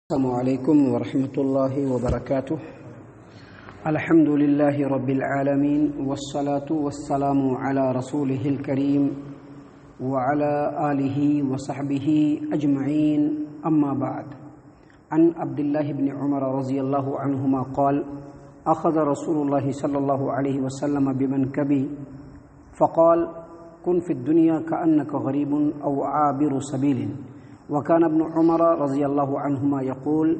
السلام عليكم ورحمة الله وبركاته. الحمد لله رب العالمين والصلاة والسلام على رسوله الكريم وعلى آله وصحبه أجمعين. أما بعد، عن عبد الله بن عمر رضي الله عنهما قال: أخذ رسول الله صلى الله عليه وسلم بمنكبي فقال: كن في الدنيا كأنك غريب أو عابر سبيل. وكان ابن عمر رضي الله عنهما يقول: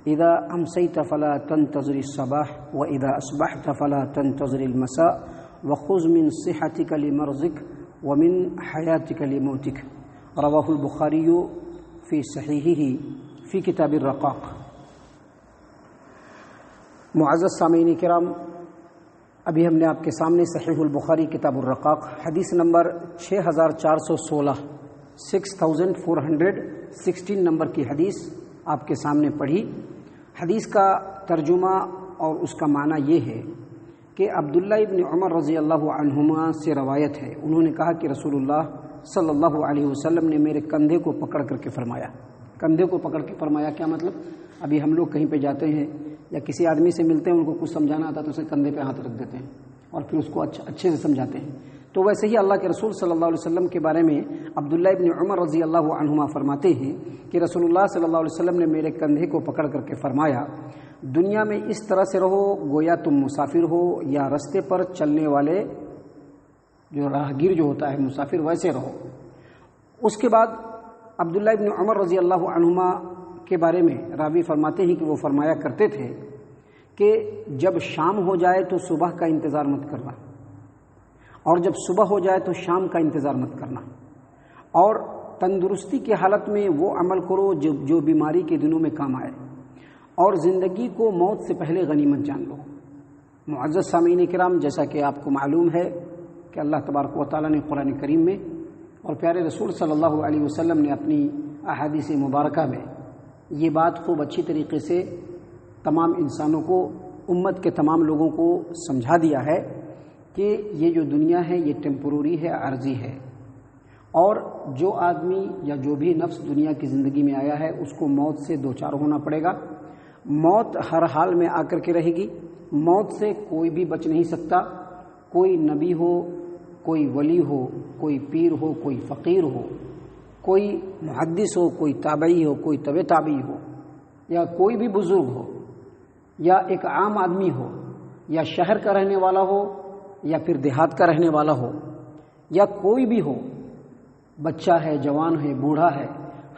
إذا أمسيت فلا تنتظر الصباح وإذا أصبحت فلا تنتظر المساء وخذ من صحتك لمرضك ومن حياتك لموتك. رواه البخاري في صحيحه في كتاب الرقاق. معزز سامعین کرام، ابھی ہم نے آپ کے سامنے صحیح البخاری کتاب الرقاق حدیث نمبر 6416 6416 نمبر کی حدیث آپ کے سامنے پڑھی. حدیث کا ترجمہ اور اس کا معنی یہ ہے کہ عبداللہ ابن عمر رضی اللہ عنہما سے روایت ہے، انہوں نے کہا کہ رسول اللہ صلی اللہ علیہ وسلم نے میرے کندھے کو پکڑ کر کے فرمایا. کندھے کو پکڑ کے فرمایا کیا مطلب؟ ابھی ہم لوگ کہیں پہ جاتے ہیں یا کسی آدمی سے ملتے ہیں، ان کو کچھ سمجھانا آتا ہے تو اسے کندھے پہ ہاتھ رکھ دیتے ہیں اور پھر اس کو اچھے سے سمجھاتے ہیں. تو ویسے ہی اللہ کے رسول صلی اللہ علیہ وسلم کے بارے میں عبداللہ ابن عمر رضی اللہ عنہما فرماتے ہیں کہ رسول اللہ صلی اللہ علیہ وسلم نے میرے کندھے کو پکڑ کر کے فرمایا: دنیا میں اس طرح سے رہو گویا تم مسافر ہو یا راستے پر چلنے والے جو راہگیر جو ہوتا ہے مسافر، ویسے رہو. اس کے بعد عبداللہ ابن عمر رضی اللہ عنہما کے بارے میں راوی فرماتے ہیں کہ وہ فرمایا کرتے تھے کہ جب شام ہو جائے تو صبح کا انتظار مت کرنا، اور جب صبح ہو جائے تو شام کا انتظار مت کرنا، اور تندرستی کی حالت میں وہ عمل کرو جو بیماری کے دنوں میں کام آئے، اور زندگی کو موت سے پہلے غنیمت جان لو. معزز سامعین کرام، جیسا کہ آپ کو معلوم ہے کہ اللہ تبارک و تعالیٰ نے قرآن کریم میں اور پیارے رسول صلی اللہ علیہ وسلم نے اپنی احادیث مبارکہ میں یہ بات خوب اچھی طریقے سے تمام انسانوں کو، امت کے تمام لوگوں کو سمجھا دیا ہے کہ یہ جو دنیا ہے یہ ٹیمپروری ہے، عارضی ہے، اور جو آدمی یا جو بھی نفس دنیا کی زندگی میں آیا ہے اس کو موت سے دوچار ہونا پڑے گا. موت ہر حال میں آ کر کے رہے گی. موت سے کوئی بھی بچ نہیں سکتا، کوئی نبی ہو، کوئی ولی ہو، کوئی پیر ہو، کوئی فقیر ہو، کوئی محدث ہو، کوئی تابعی ہو، کوئی تبع تابعی ہو، یا کوئی بھی بزرگ ہو، یا ایک عام آدمی ہو، یا شہر کا رہنے والا ہو، یا پھر دیہات کا رہنے والا ہو، یا کوئی بھی ہو، بچہ ہے، جوان ہے، بوڑھا ہے،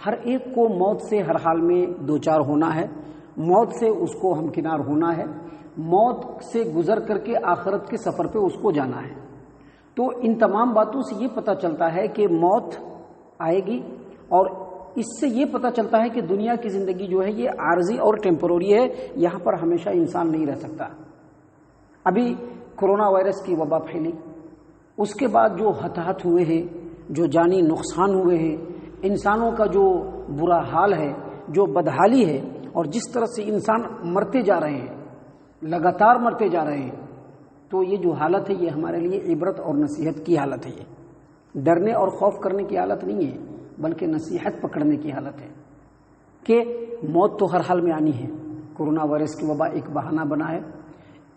ہر ایک کو موت سے ہر حال میں دوچار ہونا ہے. موت سے اس کو ہمکنار ہونا ہے. موت سے گزر کر کے آخرت کے سفر پہ اس کو جانا ہے. تو ان تمام باتوں سے یہ پتہ چلتا ہے کہ موت آئے گی، اور اس سے یہ پتہ چلتا ہے کہ دنیا کی زندگی جو ہے یہ عارضی اور ٹیمپروری ہے، یہاں پر ہمیشہ انسان نہیں رہ سکتا. ابھی کرونا وائرس کی وبا پھیلی، اس کے بعد جو ہتاہت ہوئے ہیں، جو جانی نقصان ہوئے ہیں، انسانوں کا جو برا حال ہے، جو بدحالی ہے، اور جس طرح سے انسان مرتے جا رہے ہیں، لگاتار مرتے جا رہے ہیں، تو یہ جو حالت ہے یہ ہمارے لیے عبرت اور نصیحت کی حالت ہے. یہ ڈرنے اور خوف کرنے کی حالت نہیں ہے، بلکہ نصیحت پکڑنے کی حالت ہے کہ موت تو ہر حال میں آنی ہے. کرونا وائرس کی وبا ایک بہانہ بنا ہے.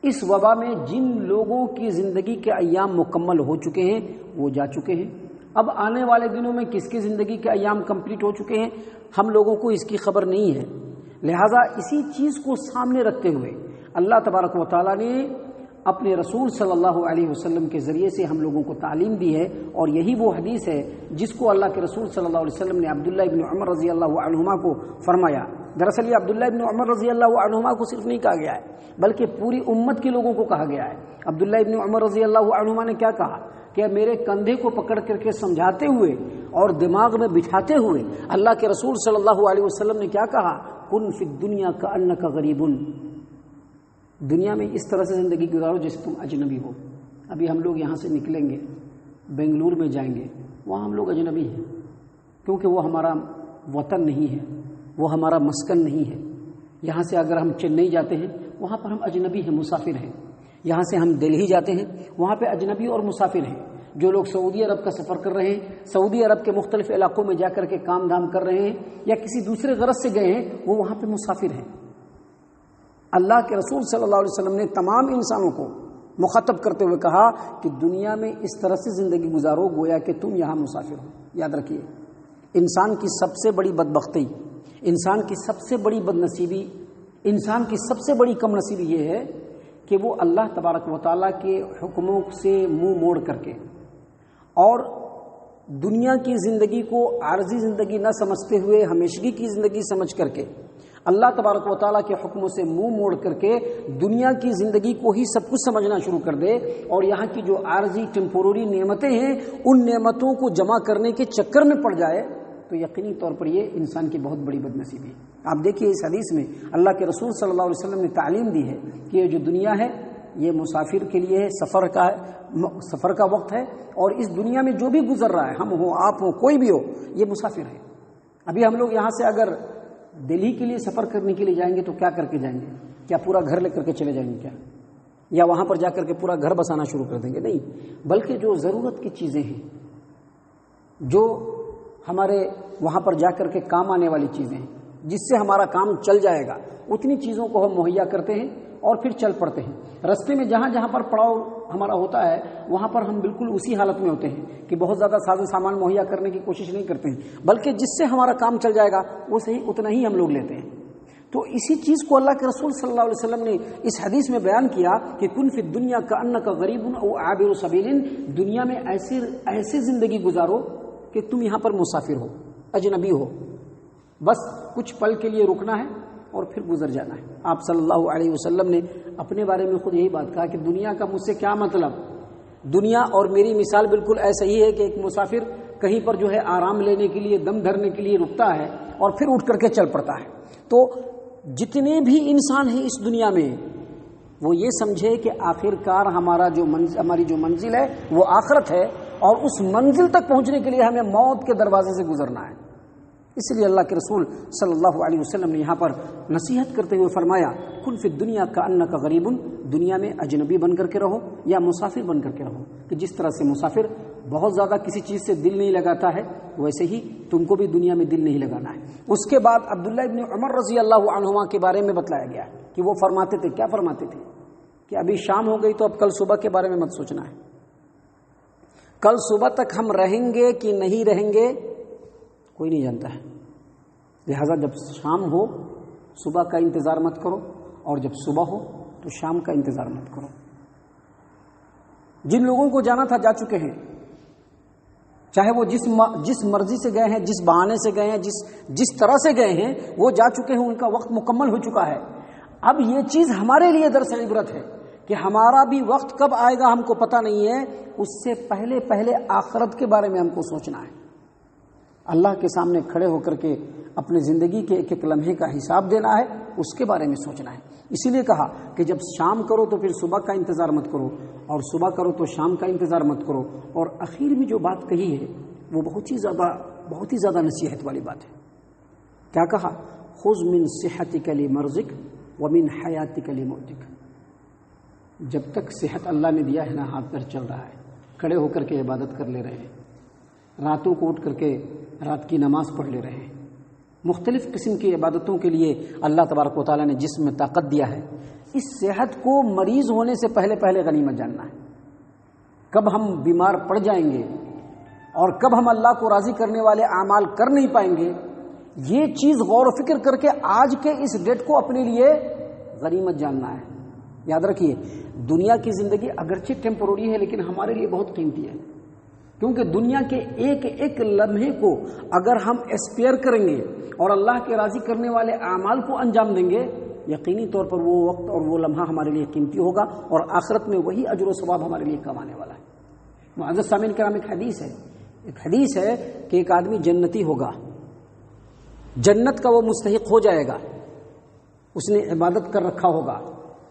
اس وبا میں جن لوگوں کی زندگی کے ایام مکمل ہو چکے ہیں وہ جا چکے ہیں. اب آنے والے دنوں میں کس کی زندگی کے ایام کمپلیٹ ہو چکے ہیں ہم لوگوں کو اس کی خبر نہیں ہے. لہذا اسی چیز کو سامنے رکھتے ہوئے اللہ تبارک و تعالیٰ نے اپنے رسول صلی اللہ علیہ وسلم کے ذریعے سے ہم لوگوں کو تعلیم دی ہے، اور یہی وہ حدیث ہے جس کو اللہ کے رسول صلی اللہ علیہ وسلم نے عبداللہ ابن عمر رضی اللہ عنہما کو فرمایا. دراصل یہ عبداللہ ابن عمر رضی اللہ عنہما کو صرف نہیں کہا گیا ہے بلکہ پوری امت کے لوگوں کو کہا گیا ہے. عبداللہ ابن عمر رضی اللہ عنہما نے کیا کہا کہ میرے کندھے کو پکڑ کر کے سمجھاتے ہوئے اور دماغ میں بٹھاتے ہوئے اللہ کے رسول صلی اللہ علیہ وسلم نے کیا کہا؟ کن فی الدنیا کأنک غریب. دنیا میں اس طرح سے زندگی گزارو جیسے تم اجنبی ہو. ابھی ہم لوگ یہاں سے نکلیں گے، بنگلور میں جائیں گے، وہاں ہم لوگ اجنبی ہیں، کیونکہ وہ ہمارا وطن نہیں ہے، وہ ہمارا مسکن نہیں ہے. یہاں سے اگر ہم چنئی جاتے ہیں وہاں پر ہم اجنبی ہیں، مسافر ہیں. یہاں سے ہم دلہی جاتے ہیں، وہاں پہ اجنبی اور مسافر ہیں. جو لوگ سعودی عرب کا سفر کر رہے ہیں، سعودی عرب کے مختلف علاقوں میں جا کر کے کام دھام کر رہے ہیں یا کسی دوسرے غرض سے گئے ہیں، وہ وہاں پہ مسافر ہیں۔ اللہ کے رسول صلی اللہ علیہ وسلم نے تمام انسانوں کو مخاطب کرتے ہوئے کہا کہ دنیا میں اس طرح سے زندگی گزارو گویا کہ تم یہاں مسافر ہو۔ یاد رکھیے، انسان کی سب سے بڑی بدبختی، انسان کی سب سے بڑی بد نصیبی، انسان کی سب سے بڑی کم نصیبی یہ ہے کہ وہ اللہ تبارک و تعالیٰ کے حکموں سے منہ موڑ کر کے اور دنیا کی زندگی کو عارضی زندگی نہ سمجھتے ہوئے ہمیشگی کی زندگی سمجھ کر کے اللہ تبارک و تعالیٰ کے حکموں سے منہ موڑ کر کے دنیا کی زندگی کو ہی سب کچھ سمجھنا شروع کر دے اور یہاں کی جو عارضی ٹیمپورری نعمتیں ہیں ان نعمتوں کو جمع کرنے کے چکر میں پڑ جائے تو یقینی طور پر یہ انسان کی بہت بڑی بد نصیبی ہے۔ آپ دیکھیے اس حدیث میں اللہ کے رسول صلی اللہ علیہ وسلم نے تعلیم دی ہے کہ یہ جو دنیا ہے یہ مسافر کے لیے ہے، سفر کا وقت ہے، اور اس دنیا میں جو بھی گزر رہا ہے، ہم ہوں آپ ہوں کوئی بھی ہو، یہ مسافر ہے۔ ابھی ہم لوگ یہاں سے اگر دہلی کے لیے سفر کرنے کے لیے جائیں گے تو کیا کر کے جائیں گے؟ کیا پورا گھر لے کر کے چلے جائیں گے کیا؟ یا وہاں پر جا کر کے پورا گھر بسانا شروع کر دیں گے؟ نہیں، بلکہ جو ضرورت کی چیزیں ہیں، جو ہمارے وہاں پر جا کر کے کام آنے والی چیزیں ہیں، جس سے ہمارا کام چل جائے گا، اتنی چیزوں کو ہم مہیا کرتے ہیں اور پھر چل پڑتے ہیں۔ رستے میں جہاں جہاں پر پڑاؤ ہمارا ہوتا ہے وہاں پر ہم بالکل اسی حالت میں ہوتے ہیں کہ بہت زیادہ ساز و سامان مہیا کرنے کی کوشش نہیں کرتے ہیں، بلکہ جس سے ہمارا کام چل جائے گا وہ صحیح اتنا ہی ہم لوگ لیتے ہیں۔ تو اسی چیز کو اللہ کے رسول صلی اللہ علیہ وسلم نے اس حدیث میں بیان کیا کہ کن فی الدنیا کأنک غریب او عابر سبیل، دنیا میں ایسے زندگی گزارو کہ تم یہاں پر مسافر ہو، اجنبی ہو، بس کچھ پل کے لیے رکنا ہے اور پھر گزر جانا ہے۔ آپ صلی اللہ علیہ وسلم نے اپنے بارے میں خود یہی بات کہا کہ دنیا کا مجھ سے کیا مطلب، دنیا اور میری مثال بالکل ایسا ہی ہے کہ ایک مسافر کہیں پر جو ہے آرام لینے کے لیے، دم دھرنے کے لیے رکتا ہے اور پھر اٹھ کر کے چل پڑتا ہے۔ تو جتنے بھی انسان ہیں اس دنیا میں وہ یہ سمجھے کہ آخر کار ہماری جو منزل ہے وہ آخرت ہے، اور اس منزل تک پہنچنے کے لیے ہمیں موت کے دروازے سے گزرنا ہے۔ اس لیے اللہ کے رسول صلی اللہ علیہ وسلم نے یہاں پر نصیحت کرتے ہوئے فرمایا کن فی الدنیا کأنک غریب، دنیا میں اجنبی بن کر کے رہو یا مسافر بن کر کے رہو، کہ جس طرح سے مسافر بہت زیادہ کسی چیز سے دل نہیں لگاتا ہے ویسے ہی تم کو بھی دنیا میں دل نہیں لگانا ہے۔ اس کے بعد عبداللہ ابن عمر رضی اللہ عنہما کے بارے میں بتلایا گیا کہ وہ فرماتے تھے، کیا فرماتے تھے کہ ابھی شام ہو گئی تو اب کل صبح کے بارے میں مت سوچنا ہے، کل صبح تک ہم رہیں گے کہ نہیں رہیں گے کوئی نہیں جانتا ہے، لہذا جب شام ہو صبح کا انتظار مت کرو، اور جب صبح ہو تو شام کا انتظار مت کرو۔ جن لوگوں کو جانا تھا جا چکے ہیں، چاہے وہ جس مرضی سے گئے ہیں، جس بہانے سے گئے ہیں، جس طرح سے گئے ہیں وہ جا چکے ہیں، ان کا وقت مکمل ہو چکا ہے۔ اب یہ چیز ہمارے لیے درس عبرت ہے کہ ہمارا بھی وقت کب آئے گا ہم کو پتہ نہیں ہے، اس سے پہلے آخرت کے بارے میں ہم کو سوچنا ہے، اللہ کے سامنے کھڑے ہو کر کے اپنے زندگی کے ایک ایک لمحے کا حساب دینا ہے، اس کے بارے میں سوچنا ہے۔ اسی لیے کہا کہ جب شام کرو تو پھر صبح کا انتظار مت کرو، اور صبح کرو تو شام کا انتظار مت کرو۔ اور اخیر میں جو بات کہی ہے وہ بہت ہی زیادہ نصیحت والی بات ہے۔ کیا کہا؟ خذ من صحتک لمرضک ومن حیاتک لموتک۔ جب تک صحت اللہ نے دیا ہے نا، ہاتھ پیر چل رہا ہے، کھڑے ہو کر کے عبادت کر لے رہے ہیں، راتوں کو اٹھ کر کے رات کی نماز پڑھ لے رہے ہیں، مختلف قسم کی عبادتوں کے لیے اللہ تبارک و تعالیٰ نے جسم میں طاقت دیا ہے، اس صحت کو مریض ہونے سے پہلے غنیمت جاننا ہے۔ کب ہم بیمار پڑ جائیں گے اور کب ہم اللہ کو راضی کرنے والے اعمال کر نہیں پائیں گے، یہ چیز غور و فکر کر کے آج کے اس ڈیٹ کو اپنے لیے غنیمت جاننا ہے۔ یاد رکھیے، دنیا کی زندگی اگرچہ ٹیمپروری ہے لیکن ہمارے لیے بہت قیمتی ہے، کیونکہ دنیا کے ایک ایک لمحے کو اگر ہم اسپیئر کریں گے اور اللہ کے راضی کرنے والے اعمال کو انجام دیں گے، یقینی طور پر وہ وقت اور وہ لمحہ ہمارے لیے قیمتی ہوگا، اور آخرت میں وہی اجر و ثواب ہمارے لیے کمانے والا ہے۔ معزز سامعین کرام، ایک حدیث ہے کہ ایک آدمی جنتی ہوگا، جنت کا وہ مستحق ہو جائے گا، اس نے عبادت کر رکھا ہوگا،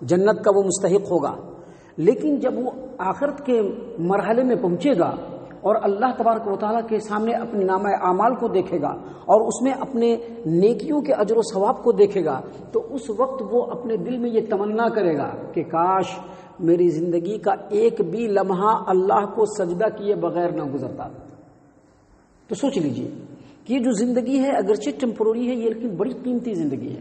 جنت کا وہ مستحق ہوگا، لیکن جب وہ آخرت کے مرحلے میں پہنچے گا اور اللہ تبارک و تعالیٰ کے سامنے اپنے نامہ اعمال کو دیکھے گا اور اس میں اپنے نیکیوں کے اجر و ثواب کو دیکھے گا، تو اس وقت وہ اپنے دل میں یہ تمنا کرے گا کہ کاش میری زندگی کا ایک بھی لمحہ اللہ کو سجدہ کیے بغیر نہ گزرتا. تو سوچ لیجئے کہ یہ جو زندگی ہے اگرچہ ٹیمپروری ہے، یہ لیکن بڑی قیمتی زندگی ہے.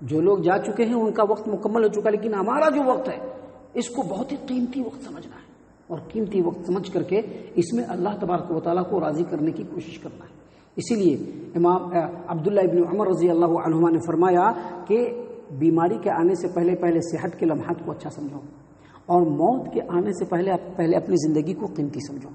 جو لوگ جا چکے ہیں ان کا وقت مکمل ہو چکا، لیکن ہمارا جو وقت ہے اس کو بہت ہی قیمتی وقت سمجھنا ہے، اور قیمتی وقت سمجھ کر کے اس میں اللہ تبارک و تعالیٰ کو راضی کرنے کی کوشش کرنا ہے. اسی لیے امام عبداللہ ابن عمر رضی اللہ عنہما نے فرمایا کہ بیماری کے آنے سے پہلے پہلے صحت کے لمحات کو اچھا سمجھو، اور موت کے آنے سے پہلے اپنی زندگی کو قیمتی سمجھو.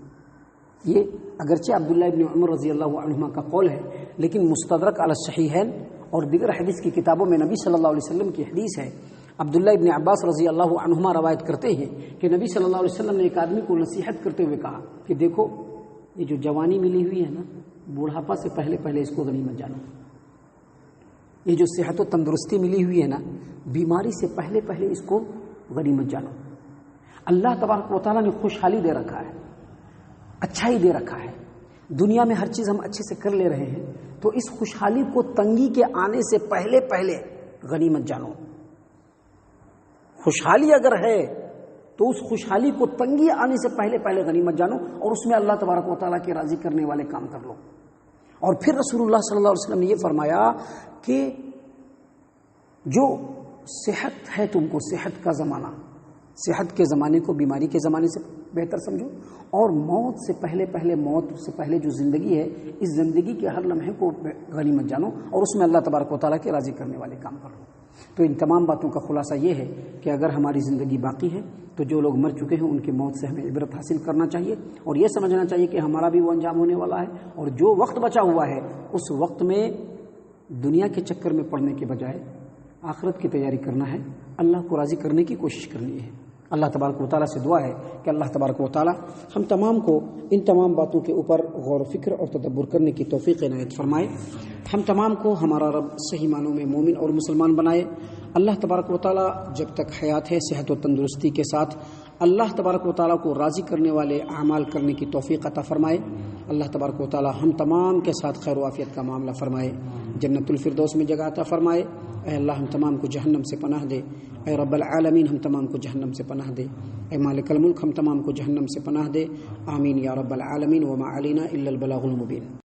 یہ اگرچہ عبداللہ ابن عمر رضی اللہ عنہما کا قول ہے، لیکن مستدرک علی الصحیحین اور دیگر حدیث کی کتابوں میں نبی صلی اللہ علیہ وسلم کی حدیث ہے. عبداللہ ابن عباس رضی اللہ عنہما روایت کرتے ہیں کہ نبی صلی اللہ علیہ وسلم نے ایک آدمی کو نصیحت کرتے ہوئے کہا کہ دیکھو، یہ جو جوانی ملی ہوئی ہے نا، بوڑھاپا سے پہلے پہلے اس کو غنیمت جانو. یہ جو صحت و تندرستی ملی ہوئی ہے نا، بیماری سے پہلے پہلے اس کو غنیمت جانو. اللہ تبارک و تعالیٰ نے خوشحالی دے رکھا ہے، اچھائی دے رکھا ہے. دنیا میں ہر چیز ہم اچھے سے کر لے رہے ہیں، تو اس خوشحالی کو تنگی کے آنے سے پہلے پہلے غنیمت جانو. خوشحالی اگر ہے تو اس خوشحالی کو تنگی آنے سے پہلے پہلے غنیمت جانو، اور اس میں اللہ تبارک و تعالیٰ کے راضی کرنے والے کام کر لو. اور پھر رسول اللہ صلی اللہ علیہ وسلم نے یہ فرمایا کہ جو صحت ہے، تم کو صحت کا زمانہ، صحت کے زمانے کو بیماری کے زمانے سے بہتر سمجھو، اور موت سے پہلے جو زندگی ہے، اس زندگی کے ہر لمحے کو غنیمت جانو، اور اس میں اللہ تبارک و تعالیٰ کے راضی کرنے والے کام کر لو. تو ان تمام باتوں کا خلاصہ یہ ہے کہ اگر ہماری زندگی باقی ہے تو جو لوگ مر چکے ہیں ان کی موت سے ہمیں عبرت حاصل کرنا چاہیے، اور یہ سمجھنا چاہیے کہ ہمارا بھی وہ انجام ہونے والا ہے. اور جو وقت بچا ہوا ہے اس وقت میں دنیا کے چکر میں پڑنے کے بجائے آخرت کی تیاری کرنا ہے، اللہ کو راضی کرنے کی کوشش کرنی ہے. اللہ تبارک و تعالیٰ سے دعا ہے کہ اللہ تبارک و تعالیٰ ہم تمام کو ان تمام باتوں کے اوپر غور و فکر اور تدبر کرنے کی توفیق عنایت فرمائے. ہم تمام کو ہمارا رب صحیح معنوں میں مومن اور مسلمان بنائے. اللہ تبارک و تعالیٰ جب تک حیات ہے صحت و تندرستی کے ساتھ اللہ تبارک و تعالیٰ کو راضی کرنے والے اعمال کرنے کی توفیق عطا فرمائے. اللہ تبارک و تعالیٰ ہم تمام کے ساتھ خیر و عافیت کا معاملہ فرمائے، جنت الفردوس میں جگہ عطا فرمائے. اے اللہ ہم تمام کو جہنم سے پناہ دے. اے رب العالمین ہم تمام کو جہنم سے پناہ دے. اے مالک الملک ہم تمام کو جہنم سے پناہ دے. آمین یا رب العالمین. وما علینا الا البلاغ المبین.